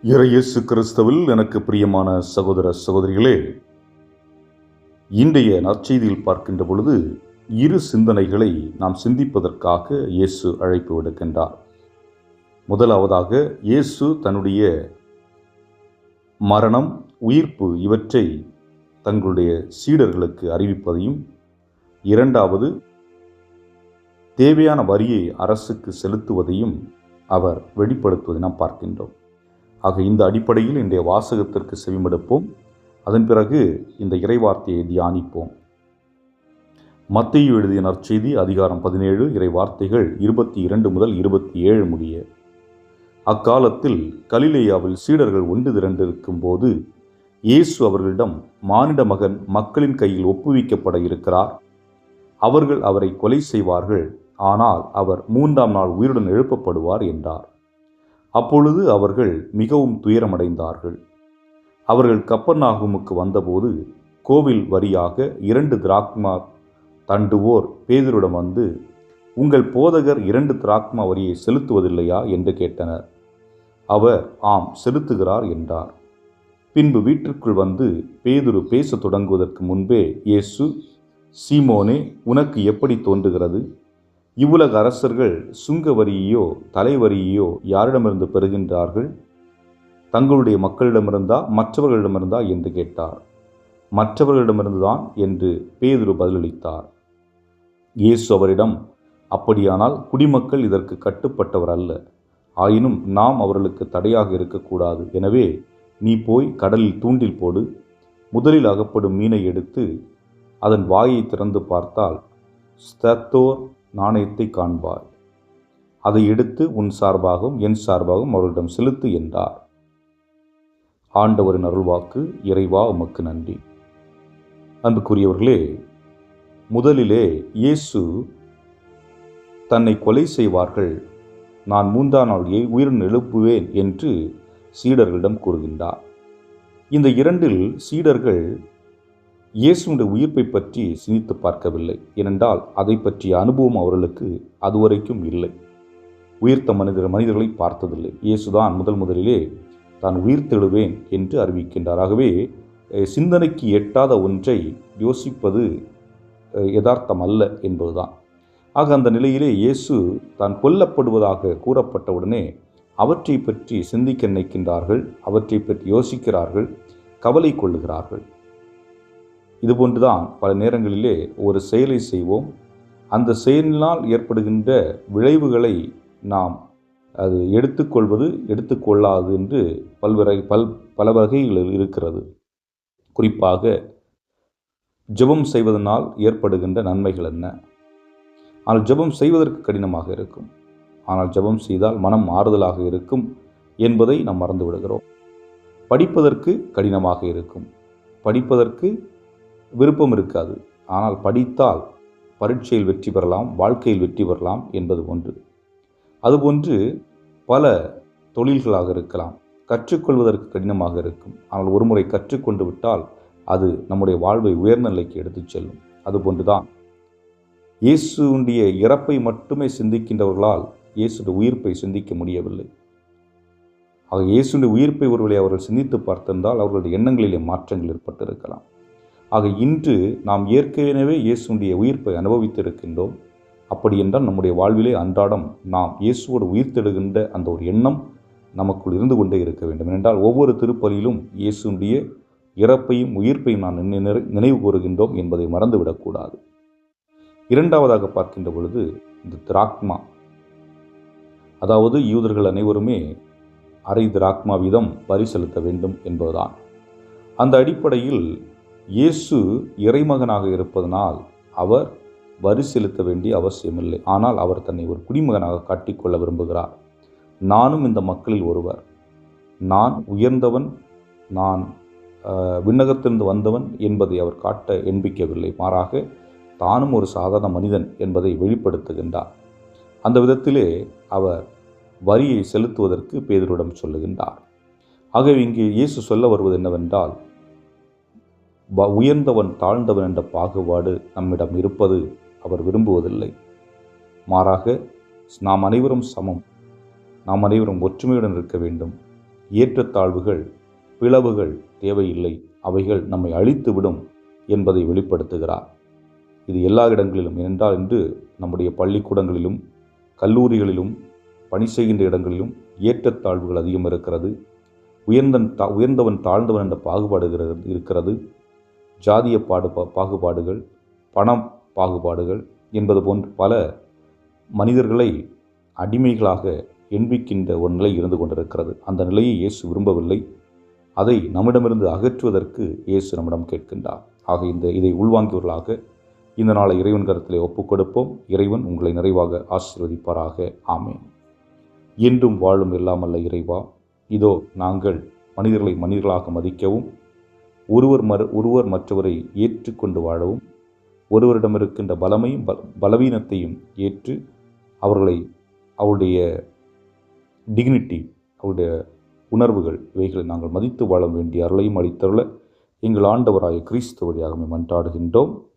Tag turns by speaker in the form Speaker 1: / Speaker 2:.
Speaker 1: இயேசு கிறிஸ்துவில் எனக்கு பிரியமான சகோதர சகோதரிகளே, இன்றைய நற்செய்தியில் பார்க்கின்ற பொழுது இரு சிந்தனைகளை நாம் சிந்திப்பதற்காக இயேசு அழைப்பு விடுக்கின்றார். முதலாவதாக இயேசு தன்னுடைய மரணம், உயிர்ப்பு இவற்றை தங்களுடைய சீடர்களுக்கு அறிவிப்பதையும், இரண்டாவது தேவையான வரியை அரசுக்கு செலுத்துவதையும் அவர் வெளிப்படுத்துவதை நாம் பார்க்கின்றோம். ஆக இந்த அடிப்படையில் இன்றைய வாசகத்திற்கு செவிமடுப்போம். அதன் பிறகு இந்த இறைவார்த்தையை தியானிப்போம். மத்தேயு எழுதிய நற்செய்தி அதிகாரம் 17 இறைவார்த்தைகள் 22 முதல் 27 முடிய. அக்காலத்தில் கலிலேயாவில் சீடர்கள் ஒன்று திரண்டிருக்கும் போது இயேசு அவர்களிடம், மானிட மகன் மக்களின் கையில் ஒப்புவிக்கப்பட இருக்கிறார். அவர்கள் அவரை கொலை செய்வார்கள், ஆனால் அவர் 3ஆம் நாள் உயிருடன் எழுப்பப்படுவார் என்றார். அப்பொழுது அவர்கள் மிகவும் துயரமடைந்தார்கள். அவர்கள் கப்பர்நாகுமுக்கு வந்தபோது கோவில் வரியாக 2 திராக்மா தண்டுவோர் பேதுருவிடம் வந்து, உங்கள் போதகர் 2 திராக்மா வரியை செலுத்துவதில்லையா என்று கேட்டனர். அவர், ஆம் செலுத்துகிறார் என்றார். பின்பு வீட்டிற்குள் வந்து பேதுரு பேசத் தொடங்குவதற்கு முன்பே இயேசு, சீமோனே, உனக்கு எப்படி தோன்றுகிறது? இவ்வுலக அரசர்கள் சுங்க வரியையோ தலைவரியையோ யாரிடமிருந்து பெறுகின்றார்கள்? தங்களுடைய மக்களிடமிருந்தா மற்றவர்களிடமிருந்தா என்று கேட்டார். மற்றவர்களிடமிருந்துதான் என்று பேதுரு பதிலளித்தார். இயேசு அவரிடம், அப்படியானால் குடிமக்கள் இதற்கு கட்டுப்பட்டவர் அல்ல. ஆயினும் நாம் அவர்களுக்கு தடையாக இருக்கக்கூடாது. எனவே நீ போய் கடலில் தூண்டில் போடு. முதலில் அகப்படும் மீனை எடுத்து அதன் வாயை திறந்து பார்த்தால் ஸ்தத்தோர் நாணயத்தை காண்பாய். அதை எடுத்து உன் சார்பாகவும் என் சார்பாகவும் அவர்களிடம் செலுத்து என்றார். ஆண்டவரின் அருள்வாக்கு. இறைவா உமக்கு நன்றி. அன்புக்குரியவர்களே, முதலிலே இயேசு தன்னை கொலை செய்வார்கள், நான் 3ஆம் நாள் உயிருடன் எழுப்புவேன் என்று சீடர்களிடம் கூறுகின்றார். இந்த இரண்டில் சீடர்கள் இயேசுடைய உயிர்ப்பை பற்றி சிந்தித்து பார்க்கவில்லை. ஏனென்றால் அதை பற்றிய அனுபவம் அவர்களுக்கு அதுவரைக்கும் இல்லை. உயிர்த்த மனிதர்களை பார்த்ததில்லை. இயேசுதான் முதலிலே தான் உயிர்த்தெழுவேன் என்று அறிவிக்கின்றார். ஆகவே சிந்தனைக்கு எட்டாத ஒன்றை யோசிப்பது யதார்த்தம் அல்ல என்பதுதான். ஆக அந்த நிலையிலே இயேசு தான் கொல்லப்படுவதாக கூறப்பட்டவுடனே அவற்றை பற்றி சிந்திக்க நினைக்கின்றார்கள், அவற்றை பற்றி யோசிக்கிறார்கள், கவலை கொள்ளுகிறார்கள். இதுபோன்றுதான் பல நேரங்களிலே ஒரு செயலை செய்வோம், அந்த செயலினால் ஏற்படுகின்ற விளைவுகளை நாம் அது எடுத்துக்கொள்ளாது என்று பல வகைகளில் இருக்கிறது. குறிப்பாக ஜெபம் செய்வதனால் ஏற்படுகின்ற நன்மைகள் என்ன? ஆனால் ஜெபம் செய்வதற்கு கடினமாக இருக்கும். ஆனால் ஜெபம் செய்தால் மனம் ஆறுதலாக இருக்கும் என்பதை நாம் மறந்து விடுகிறோம். படிப்பதற்கு கடினமாக இருக்கும், படிப்பதற்கு விருப்பம் இருக்காது. ஆனால் படித்தால் பரீட்சையில் வெற்றி பெறலாம், வாழ்க்கையில் வெற்றி பெறலாம் என்பது ஒன்று. அதுபோன்று பல தொழில்களாக இருக்கலாம், கற்றுக்கொள்வதற்கு கடினமாக இருக்கும். ஆனால் ஒருமுறை கற்றுக்கொண்டு விட்டால் அது நம்முடைய வாழ்வை உயர்ந்த நிலைக்கு எடுத்துச் செல்லும். அதுபோன்றுதான் இயேசுடைய இறப்பை மட்டுமே சிந்திக்கின்றவர்களால் இயேசுடைய உயிர்ப்பை சிந்திக்க முடியவில்லை. ஆக இயேசுடைய உயிர்ப்பை ஒருவேளை அவர்கள் சிந்தித்து பார்த்திருந்தால் அவர்களுடைய எண்ணங்களிலே மாற்றங்கள் ஏற்பட்டிருக்கலாம். ஆக இன்று நாம் ஏற்கனவே இயேசுடைய உயிர்ப்பை அனுபவித்திருக்கின்றோம். அப்படி என்றால் நம்முடைய வாழ்விலே அன்றாடம் நாம் இயேசுவோடு உயிர்த்தெழுகின்ற அந்த ஒரு எண்ணம் நமக்குள் இருந்து கொண்டே இருக்க வேண்டும். ஏனென்றால் ஒவ்வொரு திருப்பலியிலும் இயேசுடைய இறப்பையும் உயிர்ப்பையும் நாம் நினைவு கூறுகின்றோம் என்பதை மறந்துவிடக்கூடாது. இரண்டாவதாக பார்க்கின்ற பொழுது இந்த திராக்மா, அதாவது யூதர்கள் அனைவருமே அரை திராக்மா வீதம் வரி செலுத்த வேண்டும் என்பதுதான். அந்த அடிப்படையில் இயேசு இறைமகனாக இருப்பதனால் அவர் வரி செலுத்த வேண்டிய அவசியமில்லை. ஆனால் அவர் தன்னை ஒரு குடிமகனாக காட்டிக்கொள்ள விரும்புகிறார். நானும் இந்த மக்களில் ஒருவர், நான் உயர்ந்தவன், நான் விண்ணகத்திலிருந்து வந்தவன் என்பதை அவர் காட்ட எண்பிக்கவில்லை. மாறாக தானும் ஒரு சாதாரண மனிதன் என்பதை வெளிப்படுத்துகின்றார். அந்த விதத்திலே அவர் வரியை செலுத்துவதற்கு பேதுருவிடம் சொல்லுகின்றார். ஆகவே இங்கே இயேசு சொல்ல வருவது என்னவென்றால், உயர்ந்தவன் தாழ்ந்தவன் என்ற பாகுபாடு நம்மிடம் இருப்பது அவர் விரும்புவதில்லை. மாறாக நாம் அனைவரும் சமம், நாம் அனைவரும் ஒற்றுமையுடன் இருக்க வேண்டும் ஏற்றத்தாழ்வுகள், பிளவுகள் தேவையில்லை, அவைகள் நம்மை அழித்துவிடும் என்பதை வெளிப்படுத்துகிறார். இது எல்லா இடங்களிலும், ஏனென்றால் இன்று நம்முடைய பள்ளிக்கூடங்களிலும் கல்லூரிகளிலும் பணி செய்கின்ற இடங்களிலும் ஏற்றத்தாழ்வுகள் அதிகம் இருக்கிறது. உயர்ந்தவன் தாழ்ந்தவன் என்ற பாகுபாடு இருக்கிறது. ஜாதிய பாகுபாடுகள், பணம் பாகுபாடுகள் என்பது போன்ற பல மனிதர்களை அடிமைகளாக எண்பிக்கின்ற ஒரு நிலை இருந்து கொண்டிருக்கிறது. அந்த நிலையை இயேசு விரும்பவில்லை. அதை நம்மிடமிருந்து அகற்றுவதற்கு இயேசு நம்மிடம் கேட்கின்றார். ஆக இதை உள்வாங்கியவர்களாக இந்த நாளை இறைவன் கரத்திலே ஒப்புக் கொடுப்போம். இறைவன் உங்களை நிறைவாக ஆசீர்வதிப்பாராக. ஆமென். என்றும் வாழும் எல்லாமல்ல இறைவா, இதோ நாங்கள் மனிதர்களை மனிதர்களாக மதிக்கவும், ஒருவர் மற்றவரை ஏற்றுக்கொண்டு வாழவும், ஒருவரிடம் இருக்கின்ற பலவீனத்தையும் ஏற்று அவருடைய டிக்னிட்டி, அவருடைய உணர்வுகள், இவைகளை நாங்கள் மதித்து வாழ வேண்டிய அருளையும் அளித்தருள எங்கள் ஆண்டவராய கிறிஸ்து வழியாக மன்றாடுகின்றோம்.